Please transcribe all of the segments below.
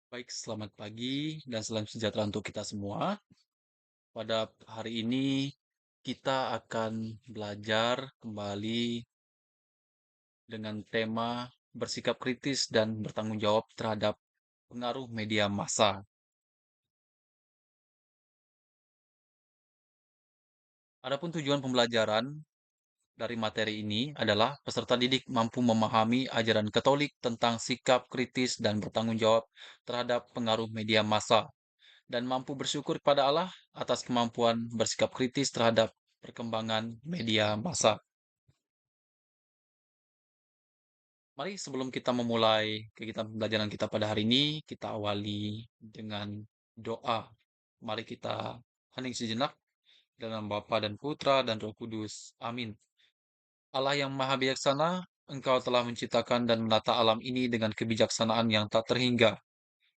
Baik, selamat pagi dan salam sejahtera untuk kita semua. Pada hari ini kita akan belajar kembali dengan tema bersikap kritis dan bertanggung jawab terhadap pengaruh media massa. Adapun tujuan pembelajaran dari materi ini adalah peserta didik mampu memahami ajaran Katolik tentang sikap kritis dan bertanggung jawab terhadap pengaruh media massa dan mampu bersyukur kepada Allah atas kemampuan bersikap kritis terhadap perkembangan media massa. Mari sebelum kita memulai kegiatan pembelajaran kita pada hari ini, kita awali dengan doa. Mari kita hening sejenak dalam Bapa dan Putra dan Roh Kudus. Amin. Allah yang Maha Bijaksana, Engkau telah menciptakan dan menata alam ini dengan kebijaksanaan yang tak terhingga.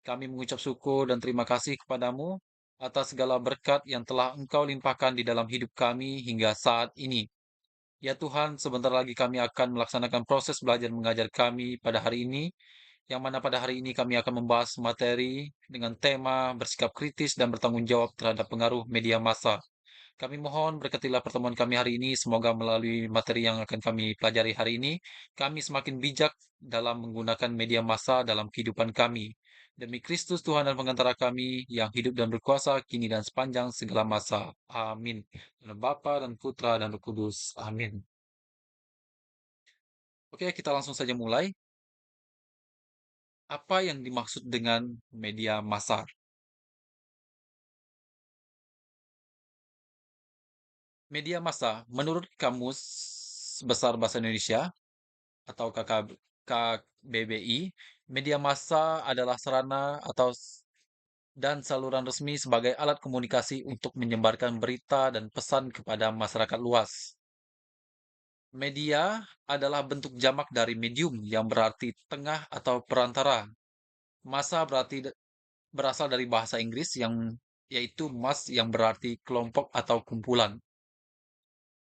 Kami mengucap syukur dan terima kasih kepadamu atas segala berkat yang telah Engkau limpahkan di dalam hidup kami hingga saat ini. Ya Tuhan, sebentar lagi kami akan melaksanakan proses belajar mengajar kami pada hari ini, yang mana pada hari ini kami akan membahas materi dengan tema bersikap kritis dan bertanggung jawab terhadap pengaruh media massa. Kami mohon berkatilah pertemuan kami hari ini. Semoga melalui materi yang akan kami pelajari hari ini, kami semakin bijak dalam menggunakan media massa dalam kehidupan kami. Demi Kristus Tuhan dan pengantara kami yang hidup dan berkuasa kini dan sepanjang segala masa. Amin. Dalam Bapa dan Putra dan Roh Kudus. Amin. Oke, kita langsung saja mulai. Apa yang dimaksud dengan media massa? Media massa, menurut Kamus Besar Bahasa Indonesia atau KBBI, media massa adalah sarana dan saluran resmi sebagai alat komunikasi untuk menyebarkan berita dan pesan kepada masyarakat luas. Media adalah bentuk jamak dari medium yang berarti tengah atau perantara. Massa berasal dari bahasa Inggris yang yaitu mass yang berarti kelompok atau kumpulan.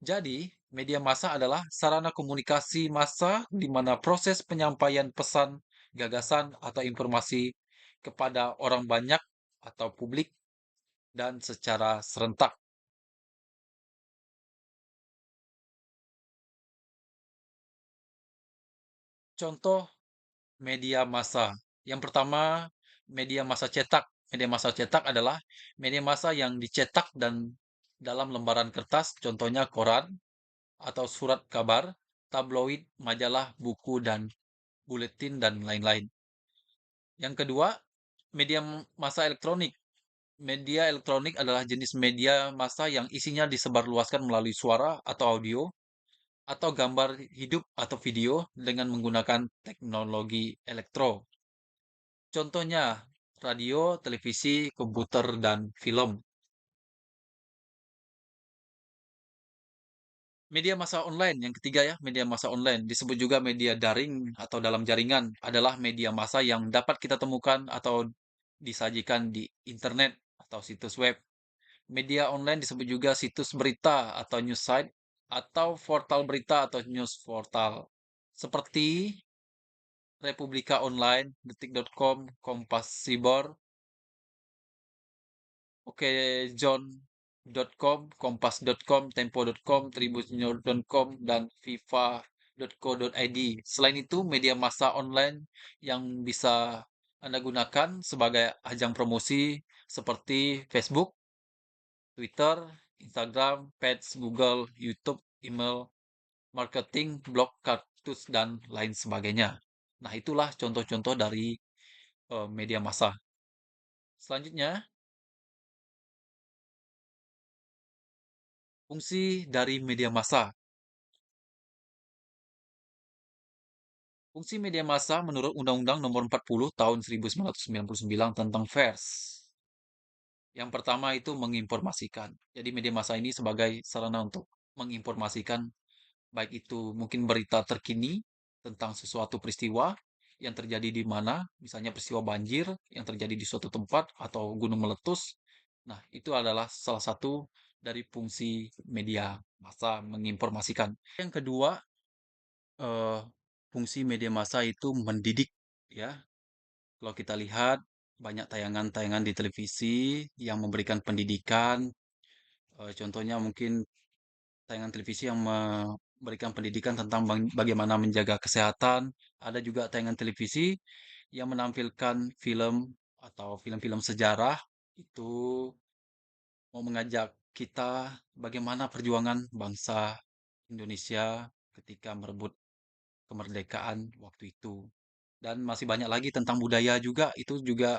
Jadi, media massa adalah sarana komunikasi massa di mana proses penyampaian pesan, gagasan, atau informasi kepada orang banyak atau publik dan secara serentak. Contoh media massa. Yang pertama, media massa cetak. Media massa cetak adalah media massa yang dicetak dan dalam lembaran kertas, contohnya koran atau surat kabar, tabloid, majalah, buku, dan buletin, dan lain-lain. Yang kedua, media massa elektronik. Media elektronik adalah jenis media massa yang isinya disebarluaskan melalui suara atau audio, atau gambar hidup atau video dengan menggunakan teknologi elektro. Contohnya, radio, televisi, komputer, dan film. Media massa online, yang ketiga ya, media massa online, disebut juga media daring atau dalam jaringan, adalah media massa yang dapat kita temukan atau disajikan di internet atau situs web. Media online disebut juga situs berita atau news site atau portal berita atau news portal. Seperti Republika Online, Detik.com, Kompas Sibor, okejohn.com, kompas.com, tempo.com, tribunnews.com, dan fifa.co.id. Selain itu, media massa online yang bisa Anda gunakan sebagai ajang promosi seperti Facebook, Twitter, Instagram, Page, Google, YouTube, email, marketing, blog, kartus, dan lain sebagainya. Nah, itulah contoh-contoh dari media massa. Selanjutnya, fungsi dari media massa. Fungsi media massa menurut Undang-Undang Nomor 40 Tahun 1999 tentang pers. Yang pertama itu menginformasikan. Jadi media massa ini sebagai sarana untuk menginformasikan baik itu mungkin berita terkini tentang sesuatu peristiwa yang terjadi di mana, misalnya peristiwa banjir yang terjadi di suatu tempat atau gunung meletus. Nah, itu adalah salah satu dari fungsi media massa menginformasikan. Yang kedua, eh, fungsi media massa itu mendidik ya. Kalau kita lihat banyak tayangan-tayangan di televisi yang memberikan pendidikan. Contohnya mungkin tayangan televisi yang memberikan pendidikan tentang bagaimana menjaga kesehatan. Ada juga tayangan televisi yang menampilkan film atau film-film sejarah itu mau mengajak kita bagaimana perjuangan bangsa Indonesia ketika merebut kemerdekaan waktu itu. Dan masih banyak lagi tentang budaya juga, itu juga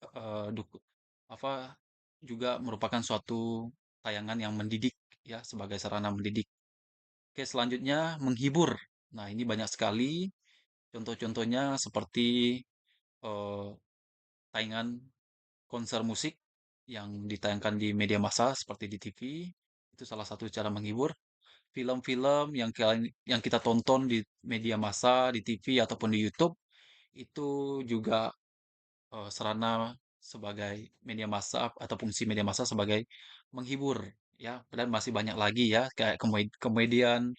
eh, duk- apa juga merupakan suatu tayangan yang mendidik ya sebagai sarana mendidik. Oke, selanjutnya menghibur. Nah, ini banyak sekali contoh-contohnya seperti eh, tayangan konser musik yang ditayangkan di media massa seperti di TV. Itu salah satu cara menghibur. Film-film yang kita tonton di media massa, di TV ataupun di YouTube itu juga sarana sebagai media massa atau fungsi media massa sebagai menghibur ya. Dan masih banyak lagi ya kayak komedian,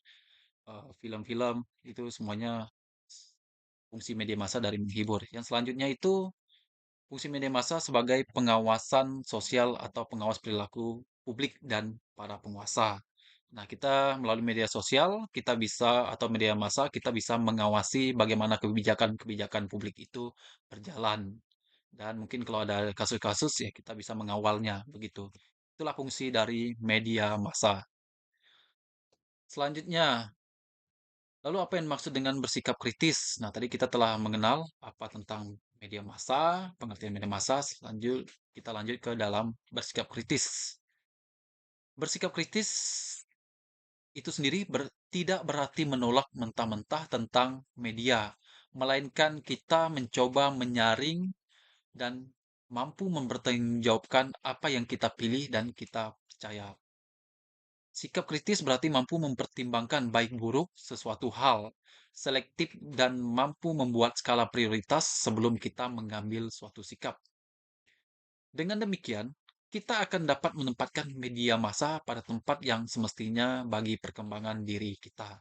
film-film itu semuanya fungsi media massa dari menghibur. Yang selanjutnya itu fungsi media massa sebagai pengawasan sosial atau pengawas perilaku publik dan para penguasa. Nah, kita melalui media sosial, kita bisa atau media massa, kita bisa mengawasi bagaimana kebijakan-kebijakan publik itu berjalan. Dan mungkin kalau ada kasus-kasus ya kita bisa mengawalnya begitu. Itulah fungsi dari media massa. Selanjutnya, lalu apa yang maksud dengan bersikap kritis? Nah, tadi kita telah mengenal apa tentang media massa, pengertian media massa. Kita lanjut ke dalam bersikap kritis. Bersikap kritis itu sendiri tidak berarti menolak mentah-mentah tentang media, melainkan kita mencoba menyaring dan mampu mempertanggungjawabkan apa yang kita pilih dan kita percaya. Sikap kritis berarti mampu mempertimbangkan baik buruk sesuatu hal, selektif dan mampu membuat skala prioritas sebelum kita mengambil suatu sikap. Dengan demikian, kita akan dapat menempatkan media massa pada tempat yang semestinya bagi perkembangan diri kita.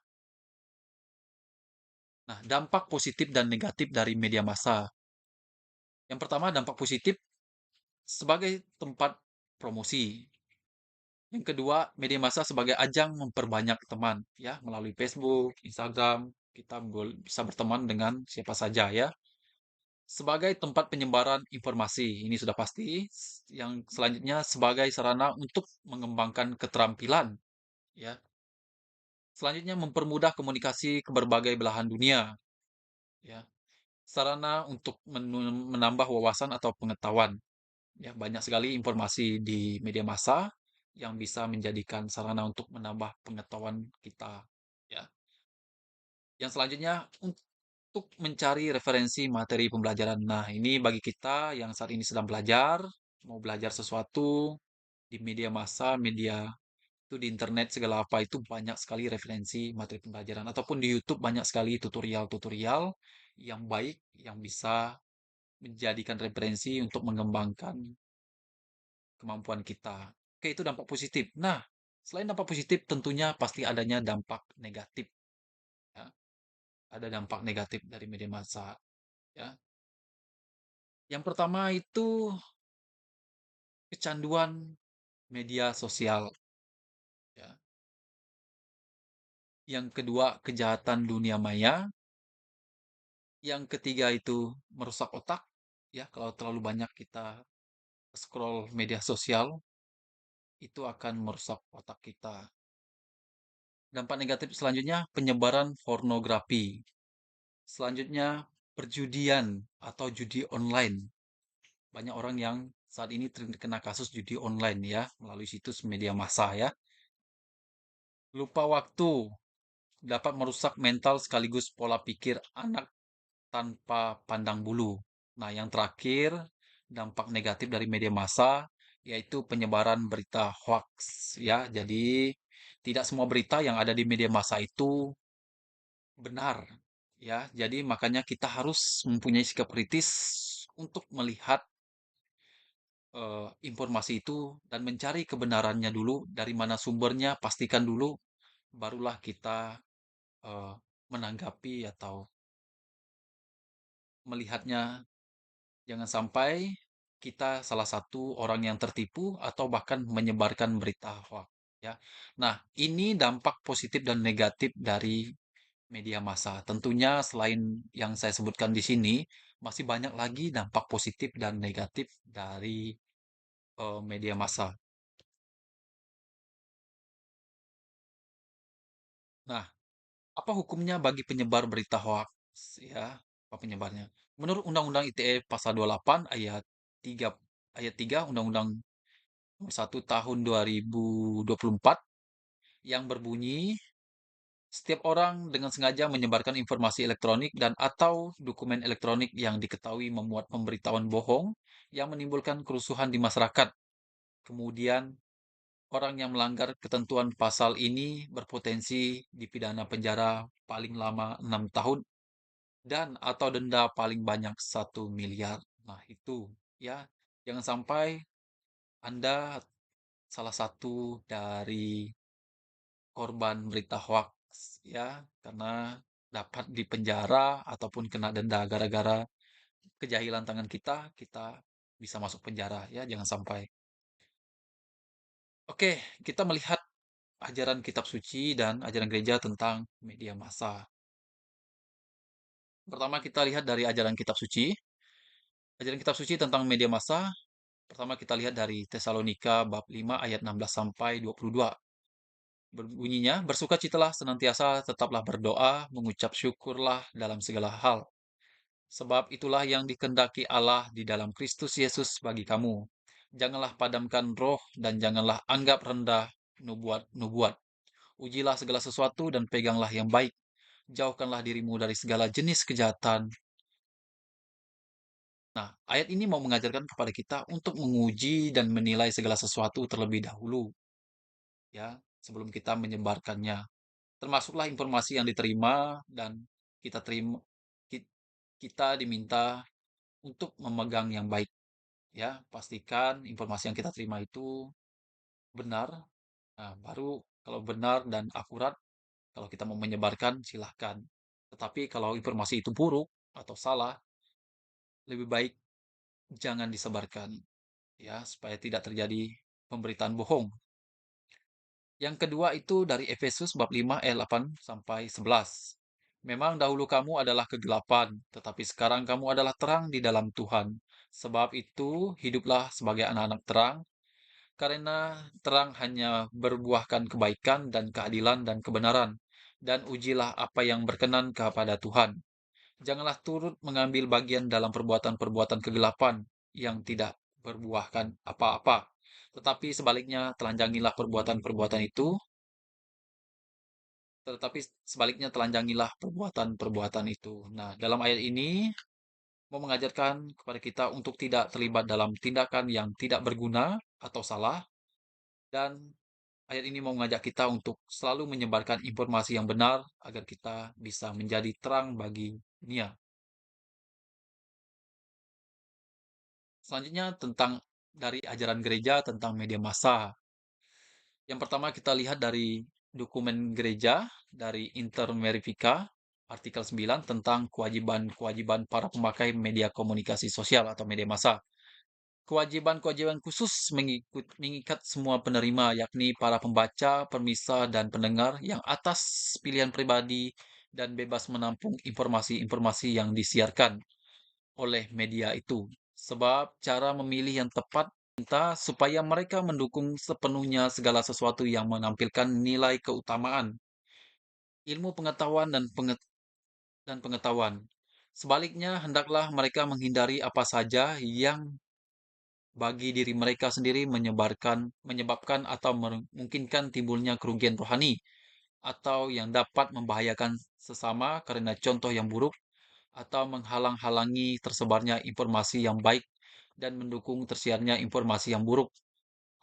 Nah, dampak positif dan negatif dari media massa. Yang pertama, dampak positif sebagai tempat promosi. Yang kedua, media massa sebagai ajang memperbanyak teman, ya, melalui Facebook, Instagram, kita bisa berteman dengan siapa saja, ya. Sebagai tempat penyebaran informasi, ini sudah pasti. Yang selanjutnya sebagai sarana untuk mengembangkan keterampilan, ya. Selanjutnya mempermudah komunikasi ke berbagai belahan dunia, ya. Sarana untuk menambah wawasan atau pengetahuan. Ya, banyak sekali informasi di media massa yang bisa menjadikan sarana untuk menambah pengetahuan kita. Ya. Yang selanjutnya untuk mencari referensi materi pembelajaran. Nah, ini bagi kita yang saat ini sedang belajar, mau belajar sesuatu di media massa, media itu di internet segala apa itu banyak sekali referensi materi pembelajaran ataupun di YouTube banyak sekali tutorial-tutorial yang baik yang bisa menjadikan referensi untuk mengembangkan kemampuan kita. Oke, itu dampak positif. Nah, selain dampak positif, tentunya pasti adanya dampak negatif. Ya. Ada dampak negatif dari media massa. Ya. Yang pertama itu kecanduan media sosial. Ya. Yang kedua, kejahatan dunia maya. Yang ketiga itu merusak otak. Ya, kalau terlalu banyak kita scroll media sosial, itu akan merusak otak kita. Dampak negatif selanjutnya, penyebaran pornografi. Selanjutnya, perjudian atau judi online. Banyak orang yang saat ini terkena kasus judi online ya, melalui situs media massa ya. Lupa waktu dapat merusak mental sekaligus pola pikir anak tanpa pandang bulu. Nah, yang terakhir, dampak negatif dari media massa yaitu penyebaran berita hoax ya. Jadi, tidak semua berita yang ada di media massa itu benar ya. Jadi makanya kita harus mempunyai sikap kritis untuk melihat informasi itu dan mencari kebenarannya dulu dari mana sumbernya, pastikan dulu barulah kita eh, menanggapi atau melihatnya Jangan sampai kita salah satu orang yang tertipu atau bahkan menyebarkan berita hoax, ya. Nah, ini dampak positif dan negatif dari media massa. Tentunya selain yang saya sebutkan di sini, masih banyak lagi dampak positif dan negatif dari media massa. Nah, apa hukumnya bagi penyebar berita hoax? Ya, apa penyebarnya? Menurut Undang-Undang ITE Pasal 28 ayat 3 Undang-Undang Nomor 1 Tahun 2024 yang berbunyi, setiap orang dengan sengaja menyebarkan informasi elektronik dan atau dokumen elektronik yang diketahui memuat pemberitahuan bohong yang menimbulkan kerusuhan di masyarakat. Kemudian, orang yang melanggar ketentuan pasal ini berpotensi dipidana penjara paling lama 6 tahun dan atau denda paling banyak 1 miliar. Nah, itu ya. Jangan sampai Anda salah satu dari korban berita hoax ya, karena dapat dipenjara ataupun kena denda gara-gara kejahilan tangan kita, kita bisa masuk penjara ya, jangan sampai. Oke, kita melihat ajaran kitab suci dan ajaran gereja tentang media massa. Pertama kita lihat dari ajaran kitab suci. Ajaran kitab suci tentang media massa, pertama kita lihat dari Tesalonika bab 5 ayat 16 sampai 22. Berbunyinya, bersukacitalah senantiasa, tetaplah berdoa, mengucap syukurlah dalam segala hal. Sebab itulah yang dikehendaki Allah di dalam Kristus Yesus bagi kamu. Janganlah padamkan roh dan janganlah anggap rendah nubuat-nubuat. Ujilah segala sesuatu dan peganglah yang baik. Jauhkanlah dirimu dari segala jenis kejahatan. Nah, ayat ini mau mengajarkan kepada kita untuk menguji dan menilai segala sesuatu terlebih dahulu, ya, sebelum kita menyebarkannya. Termasuklah informasi yang diterima dan kita terima, kita diminta untuk memegang yang baik. Ya, pastikan informasi yang kita terima itu benar. Nah, baru kalau benar dan akurat, kalau kita mau menyebarkan, silahkan. Tetapi kalau informasi itu buruk atau salah, lebih baik jangan disebarkan, ya, supaya tidak terjadi pemberitaan bohong. Yang kedua itu dari Efesus bab 5 ayat 8 sampai 11. Memang dahulu kamu adalah kegelapan, tetapi sekarang kamu adalah terang di dalam Tuhan. Sebab itu, hiduplah sebagai anak-anak terang, karena terang hanya berbuahkan kebaikan dan keadilan dan kebenaran, dan ujilah apa yang berkenan kepada Tuhan. Janganlah turut mengambil bagian dalam perbuatan-perbuatan kegelapan yang tidak berbuahkan apa-apa, tetapi sebaliknya telanjangilah perbuatan-perbuatan itu, tetapi sebaliknya telanjangilah perbuatan-perbuatan itu. Nah, dalam ayat ini mau mengajarkan kepada kita untuk tidak terlibat dalam tindakan yang tidak berguna atau salah, dan ayat ini mau mengajak kita untuk selalu menyebarkan informasi yang benar agar kita bisa menjadi terang bagi dunia. Selanjutnya tentang dari ajaran gereja tentang media massa. Yang pertama kita lihat dari dokumen gereja dari Inter Merifica artikel 9 tentang kewajiban-kewajiban para pemakai media komunikasi sosial atau media massa. Kewajiban-kewajiban khusus mengikat semua penerima, yakni para pembaca, permisa, dan pendengar yang atas pilihan pribadi dan bebas menampung informasi-informasi yang disiarkan oleh media itu. Sebab cara memilih yang tepat minta supaya mereka mendukung sepenuhnya segala sesuatu yang menampilkan nilai keutamaan, ilmu pengetahuan dan pengetahuan. Sebaliknya, hendaklah mereka menghindari apa saja yang bagi diri mereka sendiri menyebabkan atau memungkinkan timbulnya kerugian rohani atau yang dapat membahayakan sesama karena contoh yang buruk atau menghalang-halangi tersebarnya informasi yang baik dan mendukung tersiarnya informasi yang buruk.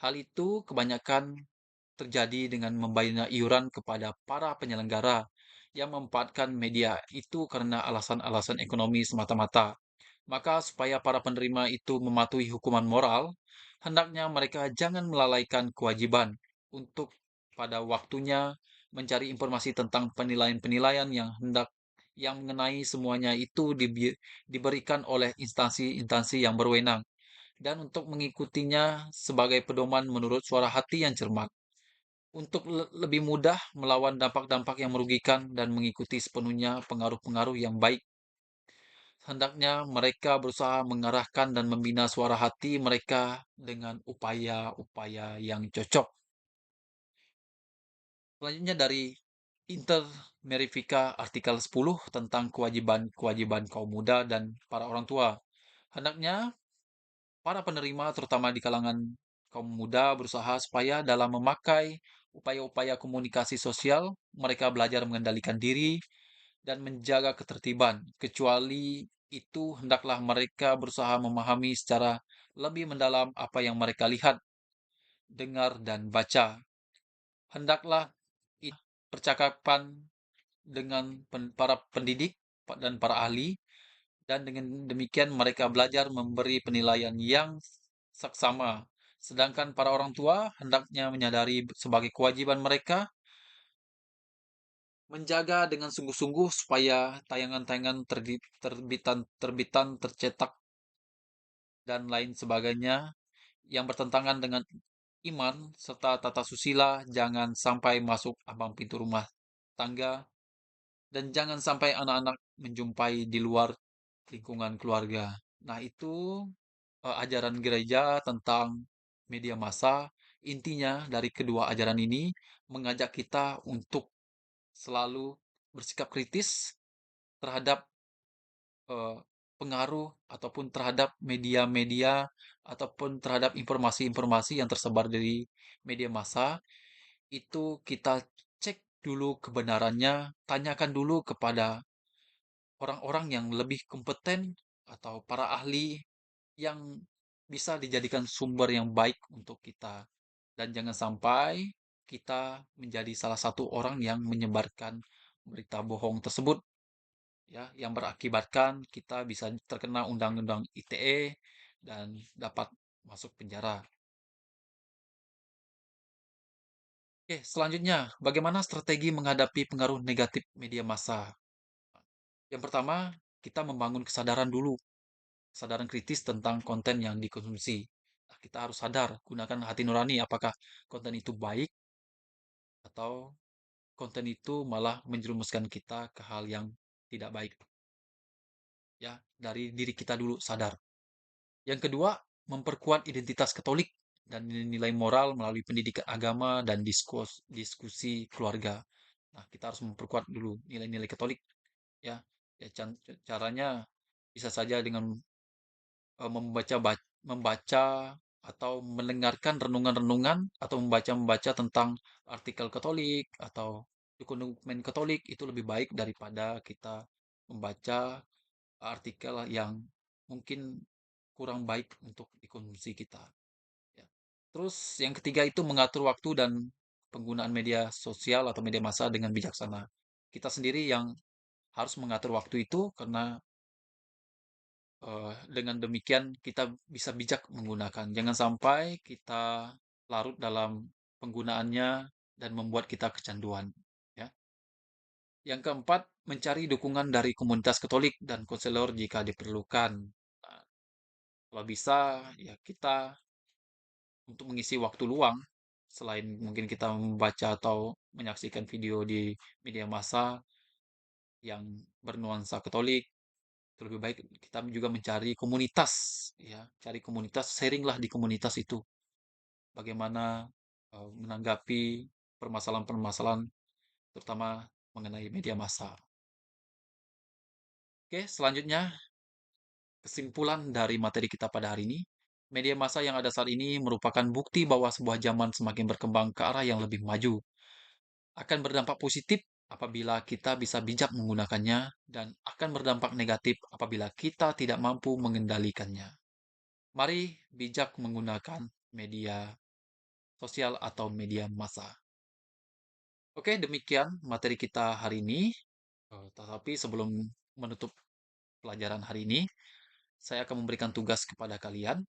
Hal itu kebanyakan terjadi dengan membayarnya iuran kepada para penyelenggara yang memanfaatkan media itu karena alasan-alasan ekonomi semata-mata. Maka supaya para penerima itu mematuhi hukuman moral, hendaknya mereka jangan melalaikan kewajiban untuk pada waktunya mencari informasi tentang penilaian-penilaian yang hendak yang mengenai semuanya itu diberikan oleh instansi-instansi yang berwenang dan untuk mengikutinya sebagai pedoman menurut suara hati yang cermat. Untuk lebih mudah melawan dampak-dampak yang merugikan dan mengikuti sepenuhnya pengaruh-pengaruh yang baik, hendaknya mereka berusaha mengarahkan dan membina suara hati mereka dengan upaya-upaya yang cocok. Selanjutnya dari Inter Merifica artikel 10 tentang kewajiban-kewajiban kaum muda dan para orang tua. Hendaknya para penerima terutama di kalangan kaum muda berusaha supaya dalam memakai upaya-upaya komunikasi sosial mereka belajar mengendalikan diri dan menjaga ketertiban. Kecuali itu hendaklah mereka berusaha memahami secara lebih mendalam apa yang mereka lihat, dengar dan baca. Hendaklah percakapan dengan para pendidik dan para ahli, dan dengan demikian mereka belajar memberi penilaian yang saksama. Sedangkan para orang tua hendaknya menyadari sebagai kewajiban mereka menjaga dengan sungguh-sungguh supaya tayangan-tayangan terbitan tercetak dan lain sebagainya yang bertentangan dengan iman serta tata susila jangan sampai masuk ambang pintu rumah tangga dan jangan sampai anak-anak menjumpai di luar lingkungan keluarga. Nah, itu ajaran gereja tentang media massa. Intinya dari kedua ajaran ini mengajak kita untuk selalu bersikap kritis terhadap eh, pengaruh ataupun terhadap media-media ataupun terhadap informasi-informasi yang tersebar dari media massa itu kita cek dulu kebenarannya, tanyakan dulu kepada orang-orang yang lebih kompeten atau para ahli yang bisa dijadikan sumber yang baik untuk kita. Dan jangan sampai kita menjadi salah satu orang yang menyebarkan berita bohong tersebut ya yang berakibatkan kita bisa terkena undang-undang ITE dan dapat masuk penjara. Oke, selanjutnya, bagaimana strategi menghadapi pengaruh negatif media massa? Yang pertama, kita membangun kesadaran dulu, kesadaran kritis tentang konten yang dikonsumsi. Nah, kita harus sadar, gunakan hati nurani apakah konten itu baik atau konten itu malah menjerumuskan kita ke hal yang tidak baik. Ya, dari diri kita dulu sadar. Yang kedua, memperkuat identitas Katolik dan nilai moral melalui pendidikan agama dan diskusi keluarga. Nah, kita harus memperkuat dulu nilai-nilai Katolik ya. Ya caranya bisa saja dengan membaca atau mendengarkan renungan-renungan atau membaca-membaca tentang artikel Katolik atau dokumen Katolik itu lebih baik daripada kita membaca artikel yang mungkin kurang baik untuk dikonsumsi kita. Ya. Terus yang ketiga itu mengatur waktu dan penggunaan media sosial atau media massa dengan bijaksana. Kita sendiri yang harus mengatur waktu itu karena dengan demikian kita bisa bijak menggunakan. Jangan sampai kita larut dalam penggunaannya dan membuat kita kecanduan. Ya. Yang keempat, mencari dukungan dari komunitas Katolik dan konselor jika diperlukan. Nah, kalau bisa, ya kita untuk mengisi waktu luang, selain mungkin kita membaca atau menyaksikan video di media massa yang bernuansa Katolik, itu lebih baik kita juga mencari komunitas, ya, cari komunitas, sharinglah di komunitas itu, bagaimana menanggapi permasalahan-permasalahan, terutama mengenai media massa. Oke, selanjutnya kesimpulan dari materi kita pada hari ini, media massa yang ada saat ini merupakan bukti bahwa sebuah zaman semakin berkembang ke arah yang lebih maju. Akan berdampak positif apabila kita bisa bijak menggunakannya dan akan berdampak negatif apabila kita tidak mampu mengendalikannya. Mari bijak menggunakan media sosial atau media massa. Oke, demikian materi kita hari ini. Tetapi sebelum menutup pelajaran hari ini, saya akan memberikan tugas kepada kalian.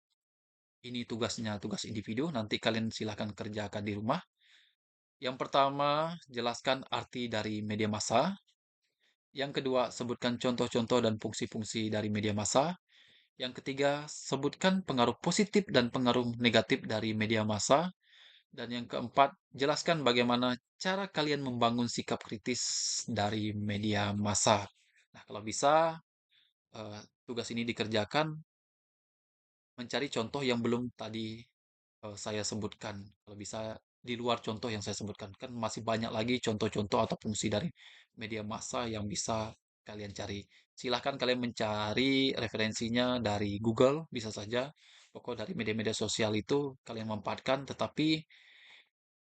Ini tugasnya tugas individu, nanti kalian silahkan kerjakan di rumah. Yang pertama, jelaskan arti dari media massa. Yang kedua, sebutkan contoh-contoh dan fungsi-fungsi dari media massa. Yang ketiga, sebutkan pengaruh positif dan pengaruh negatif dari media massa. Dan yang keempat, jelaskan bagaimana cara kalian membangun sikap kritis dari media massa. Nah, kalau bisa, tugas ini dikerjakan mencari contoh yang belum tadi saya sebutkan. Kalau bisa di luar contoh yang saya sebutkan, kan masih banyak lagi contoh-contoh atau fungsi dari media massa yang bisa kalian cari. Silahkan kalian mencari referensinya dari Google, bisa saja. Pokok dari media-media sosial itu kalian manfaatkan, tetapi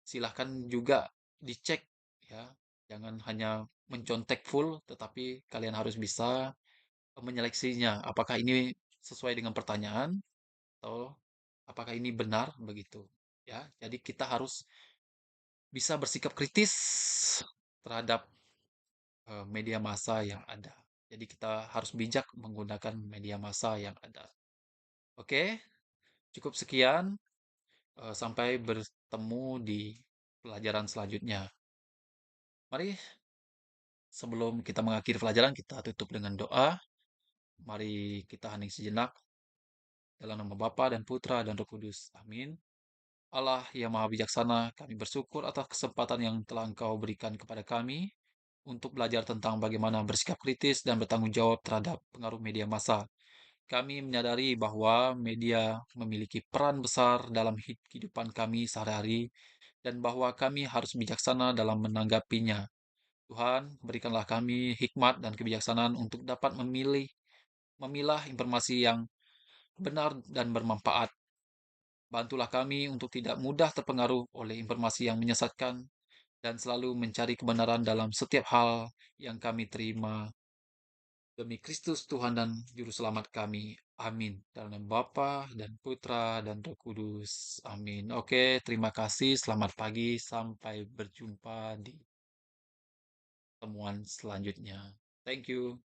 silahkan juga dicek ya. Jangan hanya mencontek full, tetapi kalian harus bisa menyeleksinya. Apakah ini sesuai dengan pertanyaan atau apakah ini benar begitu ya. Jadi kita harus bisa bersikap kritis terhadap media massa yang ada. Jadi kita harus bijak menggunakan media massa yang ada. Oke, cukup sekian. Sampai bertemu di pelajaran selanjutnya. Mari sebelum kita mengakhiri pelajaran kita tutup dengan doa. Mari kita hening sejenak dalam nama Bapa dan Putra dan Roh Kudus. Amin. Allah yang Maha Bijaksana, kami bersyukur atas kesempatan yang telah Engkau berikan kepada kami untuk belajar tentang bagaimana bersikap kritis dan bertanggung jawab terhadap pengaruh media massa. Kami menyadari bahwa media memiliki peran besar dalam kehidupan kami sehari-hari dan bahwa kami harus bijaksana dalam menanggapinya. Tuhan, berikanlah kami hikmat dan kebijaksanaan untuk dapat memilah informasi yang benar dan bermanfaat. Bantulah kami untuk tidak mudah terpengaruh oleh informasi yang menyesatkan dan selalu mencari kebenaran dalam setiap hal yang kami terima. Demi Kristus Tuhan dan Juru Selamat kami. Amin. Dalam nama Bapa dan Putra dan Roh Kudus. Amin. Oke, terima kasih. Selamat pagi. Sampai berjumpa di temuan selanjutnya. Thank you.